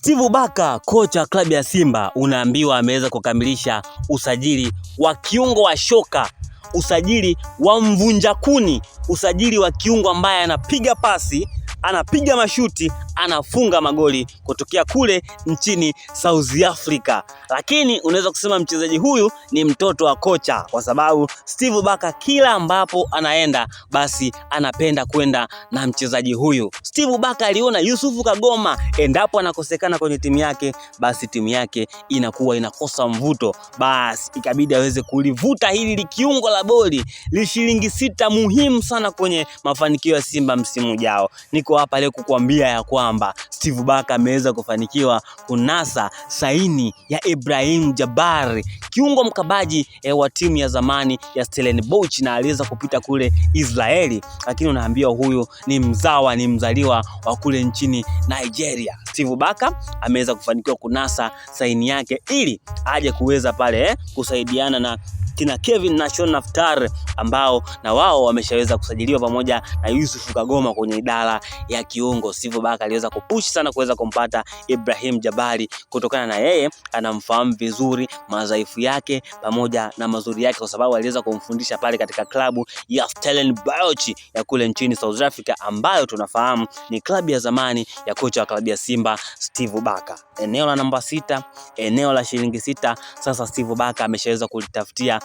Steve Barker, kocha wa klabu ya Simba, unaambiwa ameweza kukamilisha usajili wa kiungo wa shoka, usajili wa mvunja kuni, usajili wa kiungo ambaye anapiga pasi, anapiga mashuti, anafunga magoli kutokea kule nchini South Africa. Lakini unaweza kusema mchezaji huyu ni mtoto wa kocha, kwa sababu Steve Barker kila ambapo anaenda basi anapenda kwenda na mchezaji huyu. Steve Barker aliona Yusufu Kagoma endapo anakosekana kwenye timu yake, basi timu yake inakuwa inakosa mvuto, basi ikabidi aweze kulivuta hili likiungo la boli lishilingi 6 muhimu sana kwenye mafanikio ya Simba msimu ujao. Niko hapa leo kukuambia ya kwamba Steve Barker ameweza kufanikiwa kunasa saini ya Ibrahim Jabari, kiungo mkabaji wa timu ya zamani ya Stellenbosch, na aliweza kupita kule Israeli, lakini unaambiwa huyu ni mzaliwa wa kule nchini Nigeria. Steve Barker ameweza kufanikiwa kunasa saini yake ili aje kuweza pale kusaidiana na kina Kevin na Sean Naftari ambao na wao wameshaweza kusajiliwa pamoja na Yusufu Kagoma kwenye idara ya kiungo. Steve Barker aliweza kupush sana kuweza kumpata Ibrahim Jabari kutokana na yeye anamfahamu vizuri madhaifu yake pamoja na mazuri yake, kwa sababu aliweza kumfundisha pale katika klabu ya Stellenbosch ya kule nchini South Africa, ambayo tunafahamu ni klabu ya zamani ya kocha wa klabu ya Simba Steve Barker. Eneo la namba 6, eneo la shilingi 6, sasa Steve Barker ameshaweza kulitafutia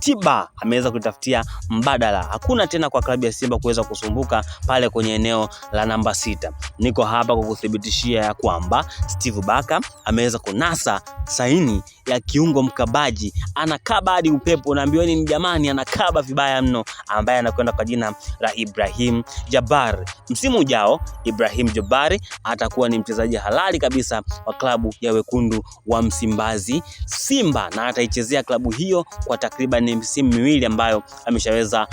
tiba, ameweza kutafutia mbadala. Hakuna tena kwa klabu ya Simba kuweza kusumbuka pale kwenye eneo la namba 6. Niko hapa kukuthibitishia ya kwamba Steve Barker ameweza kunasa saini ya kiungo mkabaji, anakaba hadi upepo, naambiwa ni jamani, anakaba vibaya mno, ambaye anakwenda kwa jina la Ibrahim Jabari. Msimu ujao Ibrahim Jabari atakuwa ni mchezaji halali kabisa wa klabu ya wekundu wa Msimbazi Simba, na ataichezea klabu hiyo kwa takriban misimu miwili ambayo ameshaweza